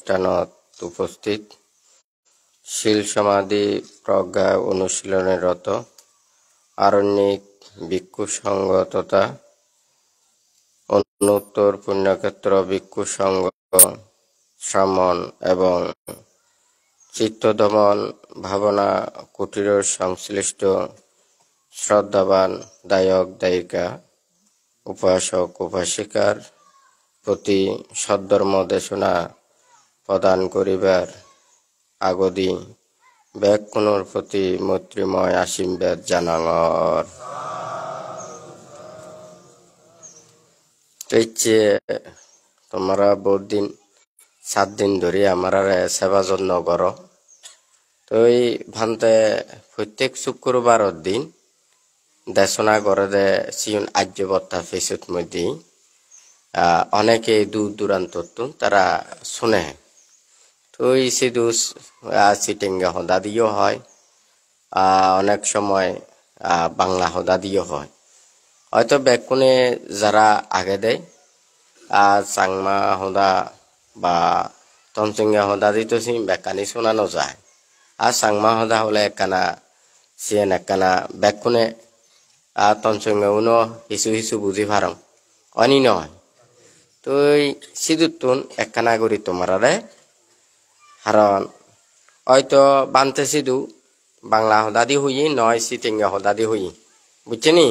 অনুষ্ঠানত উপস্থিত শিল সমাধি প্রজ্ঞা অনুশীলনরত আরণ্যিক ভিক্ষু সংঘ তথা অনুত্তর পুণ্যক্ষেত্র ভিক্ষু সংঘ শ্রমণ এবং চিত্তদমন ভাবনা কুটির সংশ্লিষ্ট শ্রদ্ধাবান দায়ক দায়িকা উপাসক উপাসিকার প্রতি সদ্ধর্ম দেশনা প্রদান করিবার আগদি ব্যাকুণর প্রতি মৈত্রীময় আশীর্বাদ জানাঙর। তোমরা বহুত দিন 7 দিন ধরে আমার সেবা যত্ন করো। তো এই ভান্তে প্রত্যেক শুক্রবারের দিন দেশনা করে দে সিউন আর্যবত্তা ফেসুত মধ্যে অনেকে দূর দূরান্ত তারা শুনে। তো এই শুধু সিটিংগা হদা দিয়েও হয়, অনেক সময় বাংলা হদা দিয়েও হয়। হয়তো ব্যাকুণে যারা আগে দেয় চাংমা হদা বা তনসিংহা হদা দিতে বেকানি শোনানো যায়। আর চাংমা হদা হলে একখানা সিয়েন একখানা ব্যাকুণে তনসিংহা উনো হিসু হিসু বুঝি পারং অনি নয়। তো সিদুতুন একখানা করি তোমারে কারণ হয়তো বানতে সিধু বাংলা হদাদি হই নয় সিটিংগা হদাদি হই, বুঝছেনি?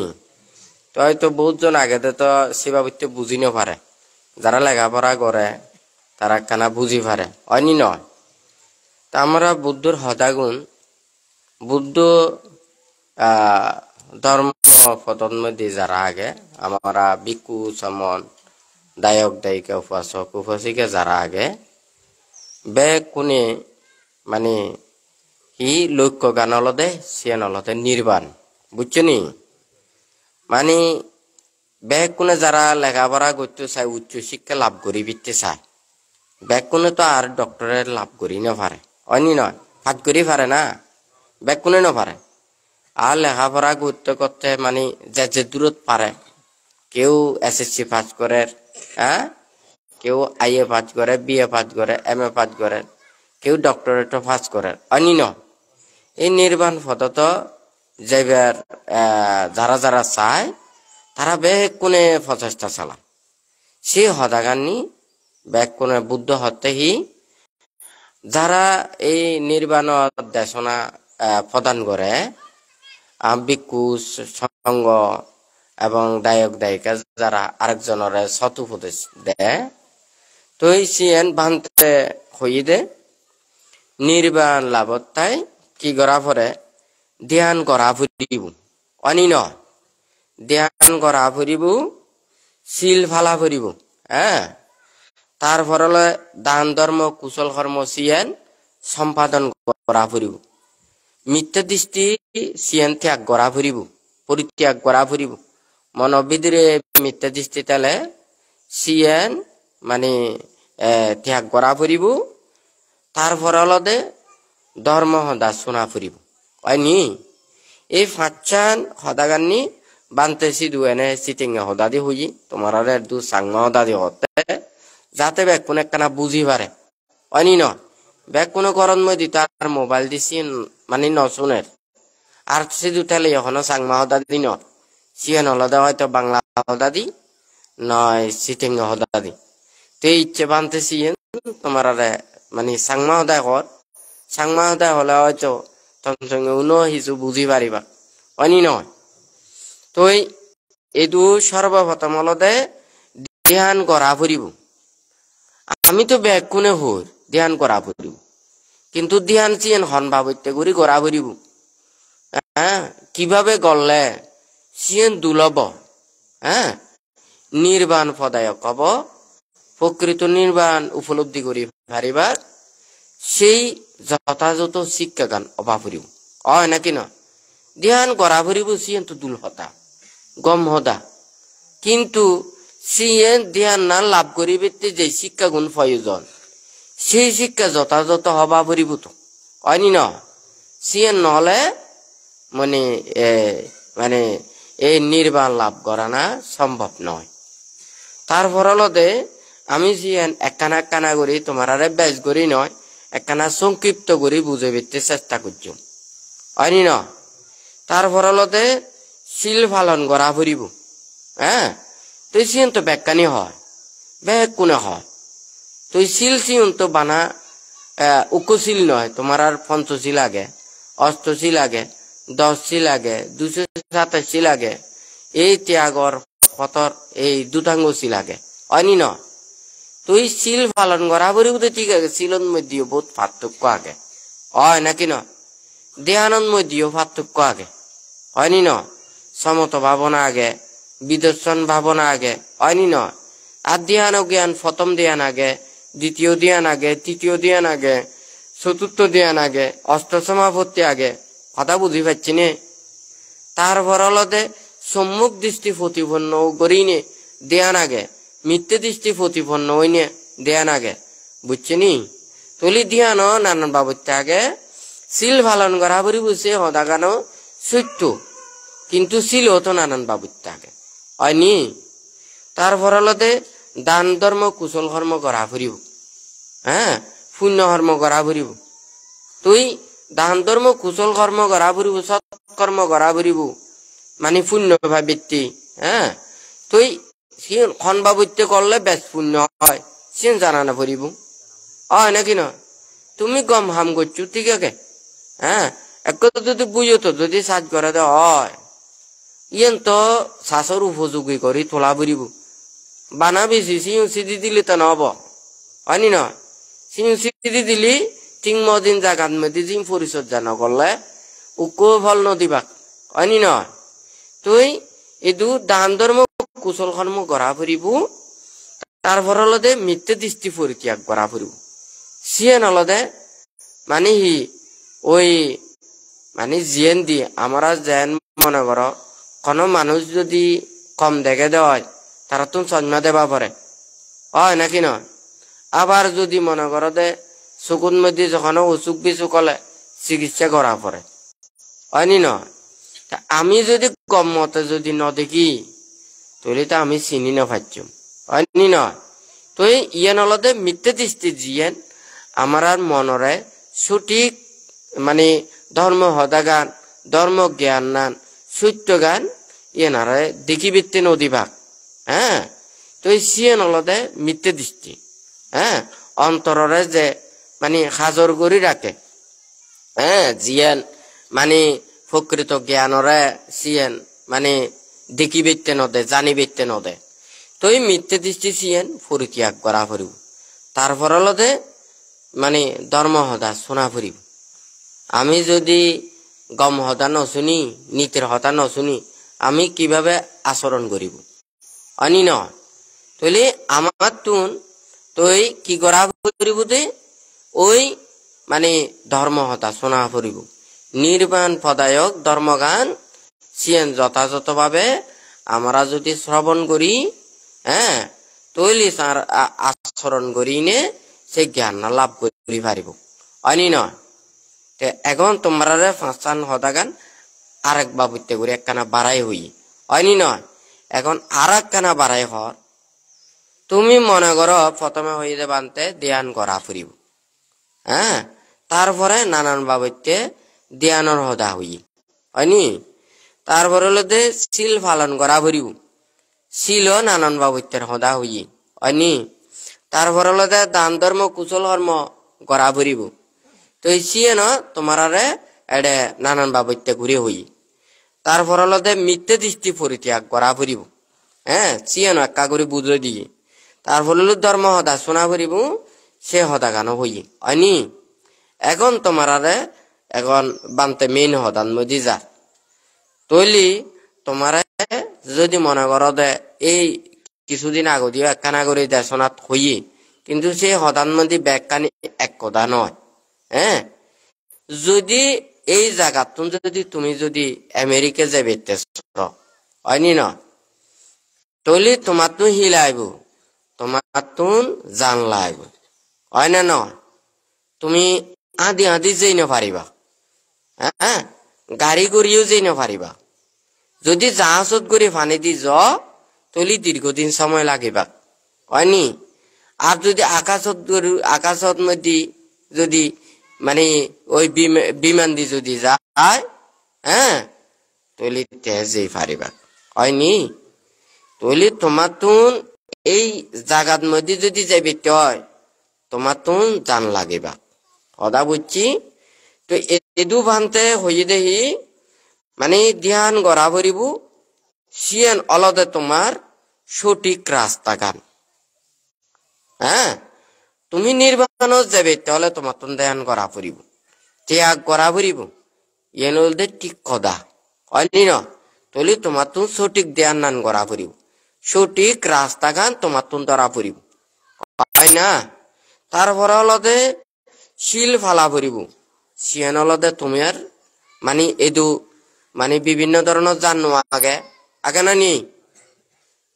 তো হয়তো বহুত জন আগেতে তো শিবাবৃত্তি বুঝি না পারে, যারা লেখাপড়া করে তারা একখানা বুঝি পারে অনি নয়। তা আমরা বুদ্ধর হদাগুণ বুদ্ধ ধর্ম পতন মধ্যে যারা আগে আমরা ভিক্ষু সমন দায়ক দায়িকা উপাসক উপাসিকা যারা আগে বে কোনে মানে হি লক্ষ্য গান অলদে সিয়ান অলদে নির্বাণ, বুঝছনি? মানে ব্যাগ কোনে যারা লেখাপড়া করতে চায় উচ্চ শিক্ষা লাভ করি বিতে চায় ব্যাগ কোনে তো আর ডক্টরের লাভ করি না পারে অনি নয়, ফাঁদ করি পারে না ব্যাগ কোনে না পারে। আর লেখাপড়া করতে করতে মানে যে দূরত পারে, কেউ SSC পাস করে, কেউ IA পাস করে, BA পাস করে, MA পাস করে, কেউ ডক্টরেটও পাস করে অনি নয়। এই নির্বাণ পদত যাইবার যারা যারা চায় তারা ব্যাগ কোনে প্রচেষ্টা চালা সে হদাগানি ব্যাগ কোনে বুদ্ধ হতেহি যারা এই নির্বাণ দেশনা প্রদান করে ভিক্ষু সংঘ এবং দায়ক দায়িকা যারা আরেকজনের সৎ উপদেশ দেয়। তো এই সিএন ভান্তে হই দে নির্বাণ লাভতাই কি করা পরে ধ্যান করা ফুরিব অনি নয়, ধ্যান করা ফুরিব শিল ফালা ফুরিব, তারপর দান ধর্ম কুশল কর্ম সিয়েন সম্পাদন করা ফুরিব, মিথ্যা দৃষ্টি সিয়েন ত্যাগ করা ফুরিব, পরিত্যাগ করা ফুরিব। মনোবিদিরে মিথ্যা দৃষ্টি তালে সিয়েন মানে ত্যাগ করা ফুরিব। তারপর হলদে ধর্ম হদা শোনা ফুরিব হয়নি। এই ফাঁচান হদাগানি বানতে সিধু এনে সিটিং হদাদি হই তোমার দু সাংমা হদাদি হতে যাতে ব্যাগ কোন একখানা বুঝি পারে হয়নি নয়। ব্যাগ কোনো করণ মই দিত আর মোবাইল দিছি মানে নশুনের আর সিধু তাহলে এখনো সাংমা হদাদি ন সিয়েন হলদা হয়তো বাংলা হদাদি নয় সিটিং হদাদি। তো ইচ্ছে বানতে সিয়েন তোমার মানে সাংমা হদায় কর, সাংমা হদায় হলে হয়তো তখন সঙ্গে উনো হিসু বুঝি পারিবা অনি নয়। তো এইটু সর্বপ্রথম হলদে ধ্যান করা ফুরিব। আমি তো ব্যাগ কোনে হর ধ্যান করা ফুরিব, কিন্তু ধ্যান চিয়েন হন ভাবতে করি করা ফুরিব। কিভাবে গড়লে সিয়েন দুলভ নির্বাণ পদায়ক হব, প্রকৃত নির্বাণ উপলব্ধি করি পারিবার সেই যথাযথ শিক্ষা গান অভাব ফুরিব হয় নাকি না। ধ্যান করা ফুরিব সিয়েন তো দুল হতা গম হদা, কিন্তু সিয়েন ধ্যান না লাভ করিবে যে শিক্ষা গুণ প্রয়োজন সেই শিক্ষা যথাযথ হবা ফুরিব তো হয়নি না। সিয়েন নহলে মানে মানে এই নির্বাণ লাভ করা না সম্ভব নয়। তারপর হলদে আমি জিয়ান একখানা একখানা করি তোমার আরে বেশ করি নয় একখানা সংক্ষিপ্ত করে বুঝে পেতে চেষ্টা করছো হয়নি না তার ফলতে শিল পালন করা ফুরিব হ্যাঁ তুই সিয়ন তো ব্যাখ্যানি হয় ব্যাগ কোনে হয় তুই শিল সিয়ন তো বানা উকশিল নয় তোমার আর 85 লাগে 88 লাগে 10 লাগে 287 লাগে এই ত্যাগর পতর এই দুটাঙ্গসি লাগে হয়নি না তুই শিল পালন করা ফুরিব তো ঠিক আছে শিলন মধ্যে বহুত পার্থক্য আগে হয় নাকি না দেহানন্দ মধ্যেও পার্থক্য আগে হয়নি না সমত ভাবনা আগে বিদর্শন ভাবনা আগে হয়নি না আর ধ্যান জ্ঞান প্রথম ধ্যান আগে দ্বিতীয় ধ্যান আগে তৃতীয় ধ্যান আগে চতুর্থ ধ্যান আগে অষ্ট সমাপত্তি আগে কথা বুঝি পাচ্ছি নে তার ফলতে সম্মুখ দৃষ্টি প্রতিপন্ন করিনে ধ্যান আগে মিথ্যে দৃষ্টি প্রতিপন্ন হইনে ধ্যান আগে বুঝছি নি তুলি ধ্যান নানান বাবুতে আগে শিল পালন করা বলি বুঝছে হদাগানো সত্য কিন্তু ছিল তো নানান বাবুতে আগে হয়নি তার ফলতে দান ধর্ম কুশল কর্ম করা ফুরিব হ্যাঁ পুণ্য কর্ম করা ফুরিব তুই দান ধর্ম কুশল কর্ম করা ফুরিব সৎকর্ম করা ফুরিব মানে পুণ্য ভাবৃত্তি হ্যাঁ তুই খন বাবুতে করলে বেশ পুণ্য হয় সিন জানা না ফুরিব হয় নাকি না তুমি গম হাম করছো ঠিক আছে হ্যাঁ এক যদি বুঝো তো যদি সাজ করে দে হয় ইয়েন তো শ্বাসর উপযোগী করি তোলা ফুরিব বানা বেশি সিঁড়ি সিঁড়ি দিলে তো নহব হয়নি না সিঁড়ি সিঁড়ি দিলি ঠিক মদিন জাগাত মধ্যে জিম পরিচর্যা নকরলে উকো ফল নদিবাক হয়নি না তুই এইটো দান ধর্ম কুশল কর্ম করা ফুরিব তার ফলতে মিথ্যে দৃষ্টি পরিত্যাগ করা ফুরিব সিয়ে নলদে মানে হি ওই মানে জিয়েন দি আমরা যেন মনে কর কোন মানুষ যদি কম দেখে দেওয়া তারা তো সন্না দেবা পরে হয় নাকি না আবার যদি মনে করো দে চকুর মধ্যে যখন অসুখ বিসুখ হলে চিকিৎসা করা পরে হয়নি না আমি যদি কম মতে যদি ন দেখি তাহলে তো আমি চিনি না পাচ্ছুম হয়নি না তো ইয়ে নলদে মিথ্যে দৃষ্টি জিয়েন আমার আর মনরে সঠিক মানে ধর্ম হদাগান ধর্ম জ্ঞান নান সত্য গান ইয়ে নারে দেখি বৃত্তি নদীভাগ হ্যাঁ তো সিয়ে নলদে মিথ্যে দৃষ্টি হ্যাঁ অন্তরে যে মানে হাজর করি রাখে হ্যাঁ জিয়েন মানে প্রকৃত জ্ঞানরে সিয়েন মানে দেখি বৃত্তে নদে জানি বৃত্তে নদে তো এই মিথ্যে দৃষ্টি সিয়েন পরিত্যাগ করা ফুরিব তার ফলতে মানে ধর্ম হদা শোনা ফুরিব আমি যদি গম হতা নশুনি নীতির হতা নশুনি আমি কিভাবে আচরণ করিব অনি নয় তাহলে আমার তুন তুই কি করা ফুরিব ওই মানে ধর্ম হতা শোনা ফুরিব নির্বাণ পদায়ক ধর্মগান সিয়েন যথাযথভাবে আমরা যদি শ্রবণ করি হ্যাঁ তৈলি তার আচরণ করি নে সে জ্ঞান লাভ করি পারিব অনি নয় এখন তোমরা 5 হদাগান আরেক বাবুতে করে একখানা বাড়াই হই হয়নি নয় এখন আর একখানা বাড়াই হর তুমি মনে করো প্রথমে হয়ে যে বানতে ধ্যান করা ফুরিব হ্যাঁ তারপরে নানান বাবুতে ধ্যানের হদা হই হয়নি তারপরে হলো যে শিল পালন করা ফুরিব শিল নানান বাবুতের হদা হই হয়নি তারপরে হলো যে দান ধর্ম কুশল কর্ম করা ফুরিব তো সিয়ে ন তোমার এডে নানান বাবুতে ঘুরে হই তারপর হলতে মিথ্যে দৃষ্টি পরিত্যাগ করা ফুরিব হ্যাঁ সিয়ে ন একা করে বুঝে দিয়ে তারপর হলো ধর্ম হদা শোনা ফুরিব সে হদা গানো হই হয়নি এখন তোমার এখন বানতে মেইন হদান মধ্যে যা তৈলি তোমার যদি মনে করো দে এই কিছুদিন আগদিও একখানা করে দেশনাথ হই কিন্তু সেই হদান মধ্যে ব্যাখ্যানি এক কথা নয় হ্যাঁ যদি এই জায়গা যদি তুমি যদি আমেরিকা যাবে হয়নি না তাহলে তোমার তো হিলাইব তোমার তো জানলা আইব হয় না নয় তুমি আদি আদি যেই না পারিবা হ্যাঁ গাড়ি করিও যেই না পারিবা যদি জাহাজত করে পানি দি য তাহলে দীর্ঘদিন সময় লাগিবা হয়নি আর যদি আকাশত মধ্যে যদি মানে ওই বিমান দি যদি যায় হ্যাঁ তৈলি তেজেই পারিবা হয়নি তৈলি তোমার তুন এই জাগাত মধ্যে যদি যাইবে তয় তোমার তুন জান লাগিবা সদা বুঝছি তো এদু ভান্তে হয়ে দেহি মানে ধ্যান গড়া ভরিব সিয়েন অলদে তোমার সঠিক রাস্তা গান হ্যাঁ তুমি নির্বাচনত যাবে তাহলে তোমার তুন ধ্যান গড়া পড়িব ত্যাগ গড়া পড়িব ইয়েন বলতে ঠিক কথা হয়নি না তলি তোমার তুন সঠিক ধ্যান নান গড়া পড়িব সঠিক রাস্তা গান তোমার তুন ধরা পড়িব হয় না তারপর অলদে শিল ফালা পড়িব সিয়েন অলদে তোমার মানে এদু মানে বিভিন্ন ধরনের জানো আগে আগে না নি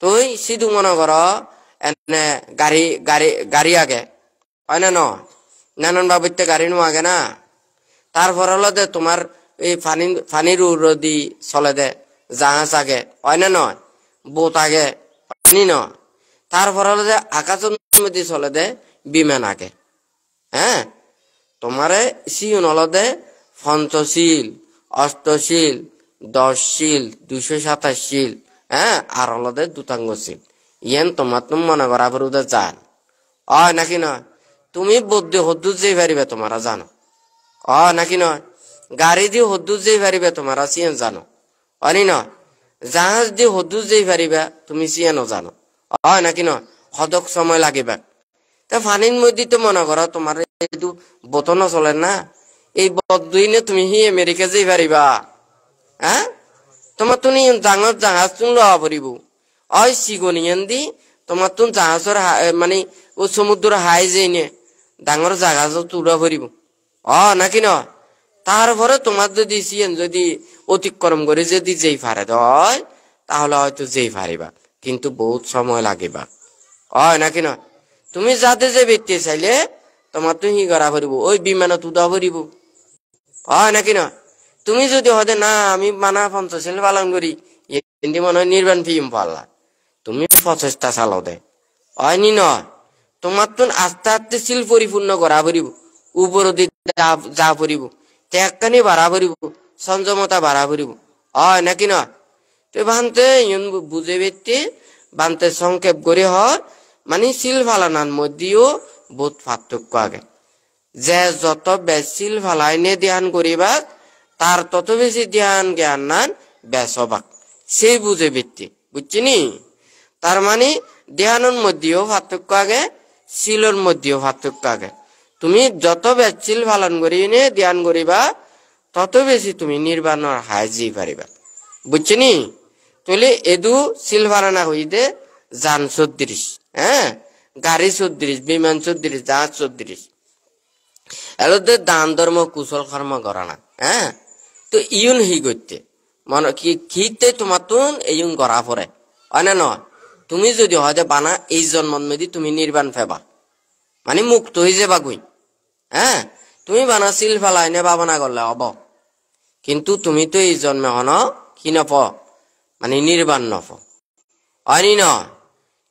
তুই সিধু মনে কর এনে গাড়ি আগে হয় না নানান বাবুতে গাড়ি নো আগে না তারপর হলো দে তোমার এই ফানির রদি চলে দে জাহাজ আগে হয় না নয় বোট আগে হয়নি ন তারপর হলো যে আকাশের মধ্যে চলে দে বিমান আগে হ্যাঁ তোমারে সিউন হলো দে পঞ্চশীল অষ্টশীল 10 শিল 227 শিল হ্যাঁ আর হলো দে দুতাঙ্গশীল ইয়েন তোমার তুমি মনে করা পড়ুদে জান হয় নাকি নয় তুমি বুদ্ধি হদ্দুর যেই পারিবে তোমরা জানো নাকি নয় গাড়ি দিয়ে হদ্দুর যেই পারিবে তোমরা সিয়েন জানো হয়নি নয় জাহাজ দিয়ে হদ্দুর যেই পারিবে তুমি সিয়েনও জানো হয় নাকি নয় হদক সময় লাগিবে তা ফানির মধ্যে তো মনে করো তোমার একটু বোতনও চলে না এই বদুইনে তুমি হি আমেরিকা যেই পারিবা হ্যাঁ তোমার তুমি ডাঙর জাহাজ তুমি লওয়া পড়িব ওই সিগনিয়ান দি তোমার তুমি জাহাজের মানে ও সমুদ্র হাই যাইনে ডাঙর জাহাজ তুলা পড়িব নাকি ন তারপরে তোমার যদি সিয়েন যদি অতিক্রম করে যদি যেই পারে হয় তাহলে হয়তো যেই পারিবা কিন্তু বহুত সময় লাগিবা নাকি ন তুমি যাতে যে বেরতে চাইলে তোমার তো হি করা পড়িব ওই বিমানত উঠা পড়িব নাকি ন তুমি যদি হতে না আমি মানা 50 শিল পালন করি কিন্তু মনে হয় নির্বাণ ফিম পাল্লা তুমি প্রচেষ্টা চালাও দে হয়নি নয় তোমার তো আস্তে আস্তে শিল পরিপূর্ণ করা পড়িব উপর যা পড়িব ত্যাগখানি বাড়া পড়িব সংযমতা বাড়া পড়িব নাকি নয় তো ভানতে বুঝে বেরতে ভানতে সংক্ষেপ করে হয় মানে শিল ফালানার মধ্যেও বহুত পার্থক্য আগে যে যত বেশিল ফালাইনে ধ্যান করিবা তার তত বেশি ধ্যান জ্ঞান নান বেসবাক সেই বুঝে বেরতে বুঝছিনি তার মানে ধ্যানের মধ্যেও পার্থক্য আগে শিলের মধ্যেও পার্থক্য আগে তুমি যত বেশিল পালন করি নে ধ্যান করিবা তত বেশি তুমি নির্বাণের হাজি পারিবা বুঝছিনি তাহলে এদু শিল ফালানা হইতে যান 34 হ্যাঁ গাড়ি 34 বিমান 34 জাহাজ 34 এলোতে দান ধর্ম কুশল কর্ম করা না হ্যাঁ তো ইউন হি করতে মনে কিতে তোমার তুন ইউন করা পরে হয় না নয় তুমি যদি হয়তো বানা এই জন্মন মেদি তুমি নির্বাণ ফেবা মানে মুক্ত হয়ে যাবা গুই হ্যাঁ তুমি বানা শিল ফেলাই নে বাবনা করলে হব কিন্তু তুমি তো এই জন্মে হন কি নপ মানে নির্বাণ নপ হয়নি নয়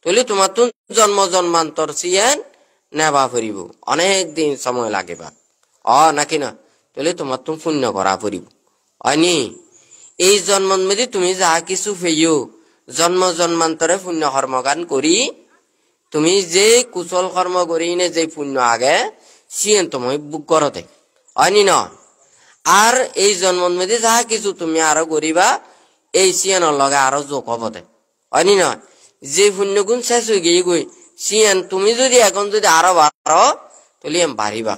তাহলে তোমার তুন জন্ম জন্মান্তর সিয়েন নেবা ফুরিব অনেক দিন সময় লাগিবা নাকি না তাহলে তোমার তুমি পুণ্য করা ফুরিব হয়নি এই জন্মন মেদি তুমি যা কিছু ফেইও জন্ম জন্মান্তরে পুণ্য কর্মগান করি তুমি যে কুশল কর্ম করি নে যে পুণ্য আগে সিয়েন তুমি বুক করতে হয়নি ন আর এই জন্মন মেদি যা কিছু তুমি আরো করিবা এই সিয়েনের লগে আরো যোগ হবতে হয়নি ন যে পুণ্য গুণ শেষ হয়ে গিয়ে গই সিয়েন তুমি যদি এখন যদি আরো বাড়ো তাহলে বাড়িবা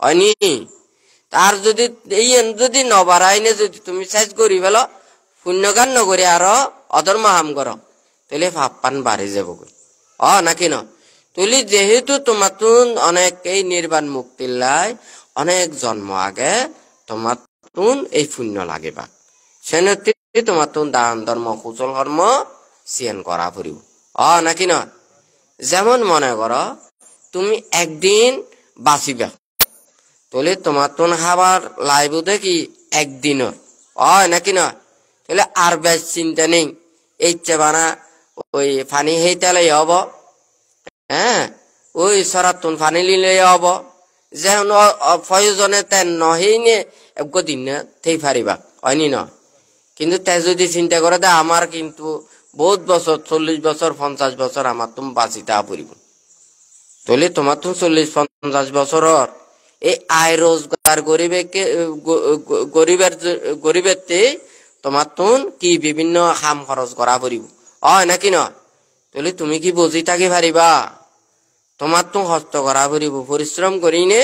হয়নি তার যদি এই যদি নবাড়াইনে যদি তুমি শেষ করি ফেলো পুণ্যগান নকরি আরো অধর্ম হাম করো তাহলে পাপ বাড়ি যাব নাকি ন তুলি যেহেতু তোমার তুন অনেক এই নির্বাণ মুক্তির লাই অনেক জন্ম আগে তোমার তুন এই পুণ্য লাগিবা সেনতি তোমার তুন দান ধর্ম কুশল কর্ম সিয়েন করা ফুরিব নাকি ন যেমন মনে করো তুমি একদিন বাঁচিবা তাহলে তোমার তুন খাবার লাইব দেখি একদিনের নাকি না তাহলে আর বেশ চিন্তা নেই এই চেবানা ওই পানি হেইতালে হব হ্যাঁ ওই সরাতুন ফানি লিলে হব যেন প্রয়োজনে তেন নহইনে একদিন না থেই পারিবা হয়নি ন কিন্তু তে যদি চিন্তা করে দে আমার কিন্তু বহুত বছর 40 বছর 50 বছর আমার তুমি বাঁচিতা পড়িব তাহলে তোমার তো 40-50 বছরের এই আয় রোজগার গরিবের তোমার তো কি বিভিন্ন খাম খরচ করা পড়িব হয় নাকি ন তাহলে তুমি কি বুঝি থাকি পারিবা তোমার তো হস্ত করা পড়িব পরিশ্রম করিনে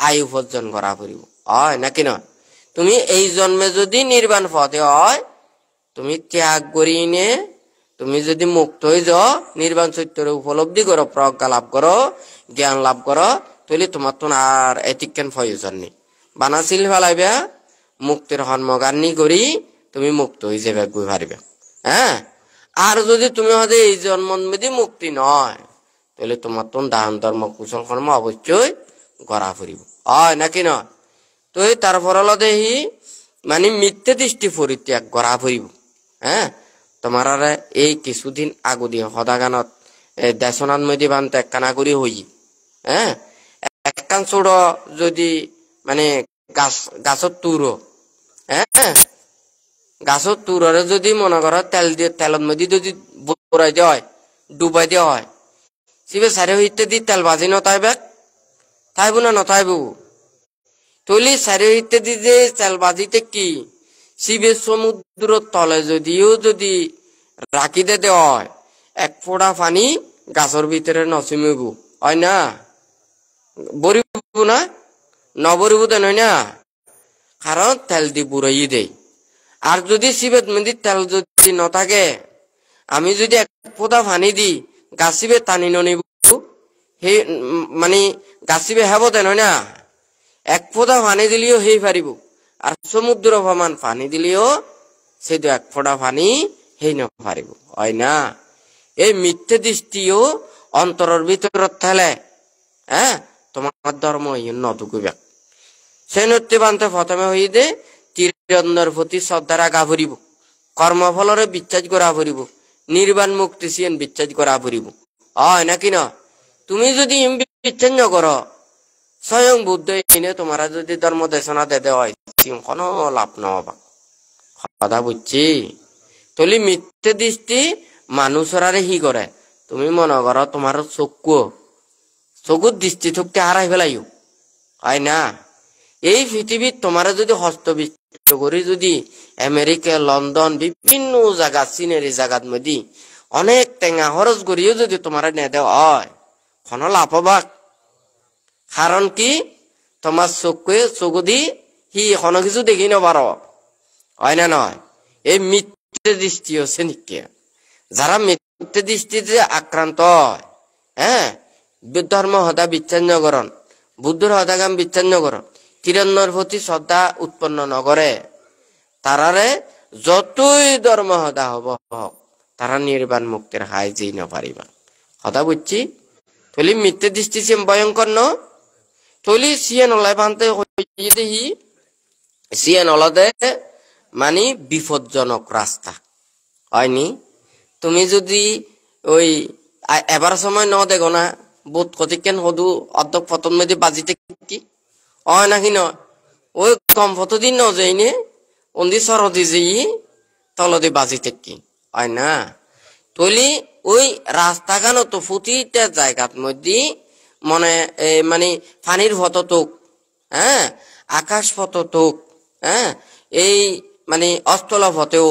আয় উপার্জন করা পড়িব হয় নাকি ন তুমি এই জন্মে যদি নির্বাণ পথে হয় তুমি ত্যাগ করিনে তুমি যদি মুক্ত হয়ে যাও নির্বাণ সত্যের উপলব্ধি করো প্রজ্ঞা লাভ করো জ্ঞান লাভ করো তাহলে তোমার তো আর এতিকেন প্রয়োজন নেই বানাছিল ফেলাইবা মুক্তির হন্মগান্নি করি তুমি মুক্ত হয়ে যাবে পারবে হ্যাঁ আর যদি তুমি হয়তো এই জন্মদি মুক্তি নয় তাহলে তোমার তো দান ধর্ম কুশল কর্ম অবশ্যই গড়া ফুরিব হয় নাকি নয় তো তারপর হলো দেখি মানে মিথ্যে দৃষ্টি পরিত্যাগ গড়া ফুরিব হ্যাঁ তোমার এই কিছুদিন আগু দিয়ে সদাগানত দেশনাথ মধ্যে বানতে একখানা করি হই হ্যাঁ একখান ছোট যদি মানে গাছত তুরো হ্যাঁ গাছত তুররে যদি মনে করো তেল দিয়ে তেলত মধ্যে যদি বড়াই দেওয়া হয় ডুবাই দেওয়া হয় সিবে সারে হইতে দি তেল বাজি নতাইবে তাইবো না নতাইবো তলি সারে হইতে দি যে তেল বাজিতে কি শিবের সমুদ্র তলে যদিও যদি রাখি দে দেওয়া হয় এক ফোঁটা পানি গাছের ভিতরে নচিমিব হয় না বরিব না নবরিব দেন হয় না কারণ তেল দি বুড়াই দেয় আর যদি শিবের মন্দির তেল যদি নথাকে আমি যদি এক ফোঁটা পানি দি গাছিবে টানি ননিব সেই মানে গাছিবে হেব দেন হয় না এক ফোঁটা পানি দিলেও সেই পারিব আর সমুদ্র সমান পানি দিলেও সেই এক ফোঁটা পানি সেই নপারিব হয় না এই মিথ্যে দৃষ্টিও অন্তরের ভিতরত ঠেলে হ্যাঁ তোমার ধর্ম নতুকুবে সেই নৃত্য বানতে প্রথমে হয়ে দে তিরন্নর প্রতি শ্রদ্ধা রাখা ফুরিব কর্মফলরে বিশ্বাস করা ফুরিব নির্বাণ মুক্তি সিয়েন বিশ্বাস করা ফুরিব হয় নাকি না তুমি যদি বিশ্বাস ন করো স্বয়ং বুদ্ধ এনে তোমারা যদি ধর্ম দেশনা দে হয় কোনো লাভ নহবা কথা বুঝছি তলি মিথ্যে দৃষ্টি মানুষরারে হি করে তুমি মনে করো তোমার চকুর দৃষ্টি শক্তি হারাই ফেলাইও হয় না এই পৃথিবীর তোমারা যদি হস্তবিষ্ট করি যদি আমেরিকা লন্ডন বিভিন্ন জায়গা সিনারি জায়গার মধ্যে অনেক টেঙা খরচ করিও যদি তোমারা নে দেওয়া হয় কোনো লাভ হবা কারণ কি তোমার চকু দি হি কোনো কিছু দেখি নপার হয় না নয় এই মিথ্যে দৃষ্টি হচ্ছে নিকে যারা মিথ্যে দৃষ্টিতে আক্রান্ত হয় হ্যাঁ ধর্ম হতা বিচ্ছিন্ন করন বুদ্ধর হতাকাম বিচ্ছিন্ন করন তিরন্নর প্রতি শ্রদ্ধা উৎপন্ন নকরে তারারে যতই ধর্ম হতা হব তারা নির্বাণ মুক্তির হাই যেই নপারিবা কথা বুঝছি তলি মিথ্যে দৃষ্টি সে ভয়ঙ্কর ন তলি সিয়ে নলাই ভান্তে দেখি সিয়ে নলদে মানে বিপজ্জনক রাস্তা হয়নি তুমি যদি ওই এবার সময় ন দেখো না বোধ কতিকেন হদু অর্ধক পতন মেদি বাজিতে কি হয় নাকি নয় ওই কম ফতদিন ন যাইনে অন্দি সরদি যেই তলদি বাজিতে কি হয় না তলি ওই রাস্তাখানো তো প্রতিটা জায়গার মধ্যে মনে মানে পানির ফততুক হ্যাঁ আকাশ ফততুক হ্যাঁ এই মানে অস্থল ফতেও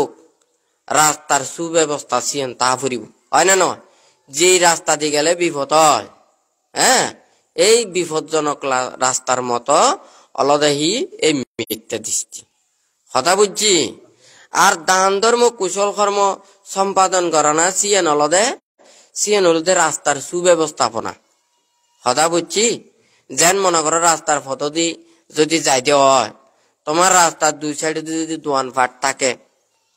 রাস্তার সুব্যবস্থা সিয়েন তা ফুরিব হয় না নয় যে রাস্তা দিয়ে গেলে বিপদ হয় হ্যাঁ এই বিপজ্জনক রাস্তার মতো অলদেহি এই মিথ্যা দৃষ্টি কথা বুঝছি আর দান ধর্ম কুশল কর্ম সম্পাদন করা না সিয়েন অলদে রাস্তার সুব্যবস্থাপনা কথা বুঝছি যেন মনে করো রাস্তার ফটো দি যদি যাইতে হয় তোমার রাস্তার দুই সাইডে যদি দোয়ান ফাট থাকে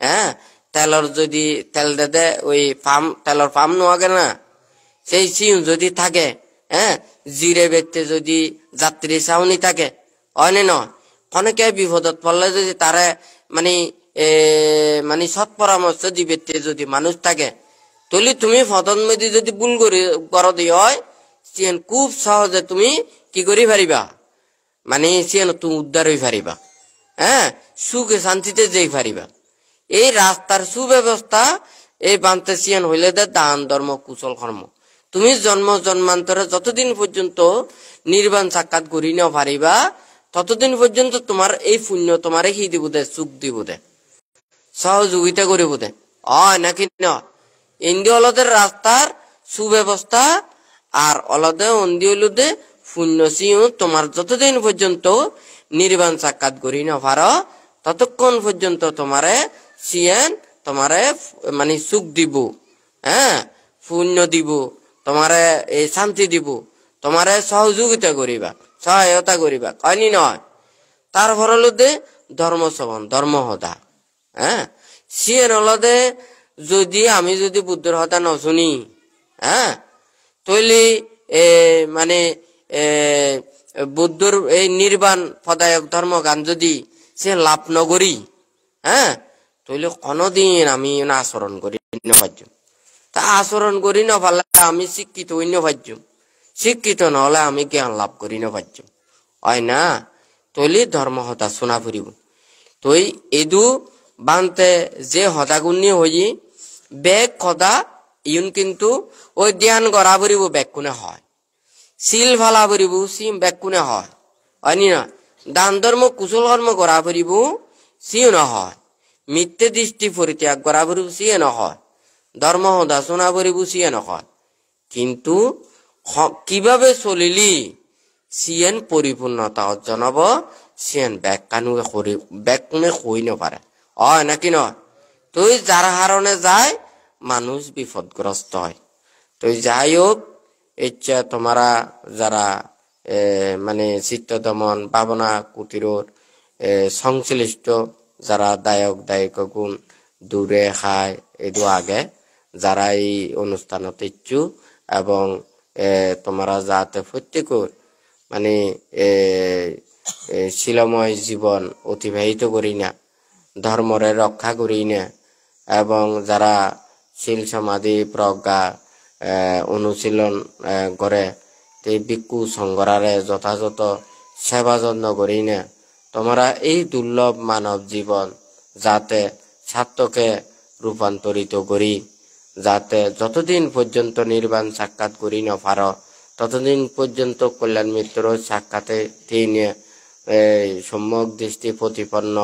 হ্যাঁ তেলর যদি তেল দে ওই তেলর পাম্প নোয়াগে না সেই সিউন যদি থাকে হ্যাঁ জিরে বেতে যদি যাত্রী ছাউনি থাকে হয় না অনেকে বিপদত পড়লে যদি তারে মানে মানে সৎ পরামর্শ দিবে যদি মানুষ থাকে তলি তুমি ফতন মেদি যদি ভুল করে দি হয় সিয়েন খুব সহজে তুমি কি করি পারিবা মানে সিয়েন তুমি উদ্ধার হই পারিবা হ্যাঁ সুখে শান্তিতে যেই পারিবা এই রাস্তার সুব্যবস্থা এই বান্তে সিয়েন হইলে দে দান ধর্ম কুশল কর্ম তুমি জন্ম জন্মান্তরে যতদিন পর্যন্ত নির্বাণ সাক্ষাৎ করি না পারিবা ততদিন পর্যন্ত তোমার এই পুণ্য তোমারে কি দিব দে সুখ দিব দে সহযোগিতা করিব দে নাকি না ইন্দি অলদের রাস্তার সুব্যবস্থা আর অলদে অন্দি হলুদে পুণ্য সিও তোমার যতদিন পর্যন্ত নির্বাণ সাক্ষাৎ করি না পারো ততক্ষণ পর্যন্ত তোমারে সিয়েন তোমারে মানে সুখ দিব হ্যাঁ পুণ্য দিব তোমারে এই শান্তি দিব তোমারে সহযোগিতা করিবা সহায়তা করিবা কয়নি নয় তারপর হলুদে ধর্ম শ্রবণ ধর্ম হদা হ্যাঁ সিয়েন অলদে যদি আমি যদি বুদ্ধর হতা ন শুনি হ্যাঁ তৈলি মানে বুদ্ধর এই নির্বাণ পদায়ক ধর্ম গান যদি সে লাভ নগরী হ্যাঁ তৈলে কোনদিন আমি আচরণ করি নভাজ্য তা আচরণ করি না পারলে আমি শিক্ষিত হই নভাজ্য শিক্ষিত নহলে আমি জ্ঞান লাভ করি নভাজ্য হয় না তৈলি ধর্ম হতা শোনা ফুরিব তই এদু বানতে যে হতাগুণী হই বেগ খদা ইউন কিন্তু ওই জ্ঞান গড়া ফুরিব বেগ কোনে হয় শিল ভালা ফুরিব সিম বেগ কোনে হয় হয়নি না দান ধর্ম কুশল কর্ম গড়া ফুরিব সিও নহয় মিথ্যে দৃষ্টি পরিত্যাগ করা ফুরিব সিয়ে নহয় ধর্ম হদা শোনা ফুরিব সিয়ে নহয় কিন্তু কিভাবে চলিলি সিয়েন পরিপূর্ণতা অর্জন হব সিয়েন ব্যাগ কোনে কই নপারে নাকি নয় তুই যার হারণে যায় মানুষ বিপদগ্রস্ত হয় তুই যাই হোক ইচ্ছা তোমারা যারা মানে চিত্ত দমন ভাবনা কুটিরোর সংশ্লিষ্ট যারা দায়ক গুণ দূরে খায় এদু আগে যারা এই অনুষ্ঠানত ইচ্ছু এবং তোমরা যাতে প্রত্যেকের মানে শিলময় জীবন অতিবাহিত করি না ধর্মরে রক্ষা করি না এবং যারা শিল সমাধি প্রজ্ঞা অনুশীলন করে এই ভিক্ষু সংঘরারে যথাযথ সেবা যত্ন করি না তোমরা এই দুর্লভ মানব জীবন যাতে সার্থকে রূপান্তরিত করি যাতে যতদিন পর্যন্ত নির্বাণ সাক্ষাৎ করি না পারো ততদিন পর্যন্ত কল্যাণ মিত্র সাক্ষাতে তিনি সম্যক দৃষ্টি প্রতিপন্ন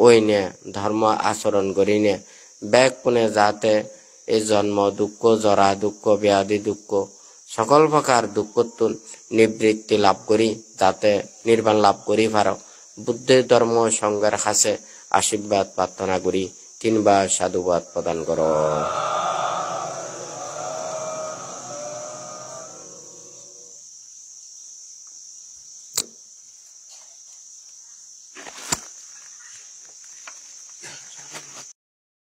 ওই নে ধর্ম আচরণ করি নে ব্যাগ কোনে যাতে এই জন্ম দুঃখ জরা দুঃখ ব্যাধি দুঃখ সকল প্রকার দুঃখতুন নিবৃত্তি লাভ করি যাতে নির্বাণ লাভ করি পারো বুদ্ধের ধর্ম সংঘের কাছে আশীর্বাদ প্রার্থনা করি তিনবার সাধুবাদ প্রদান করো।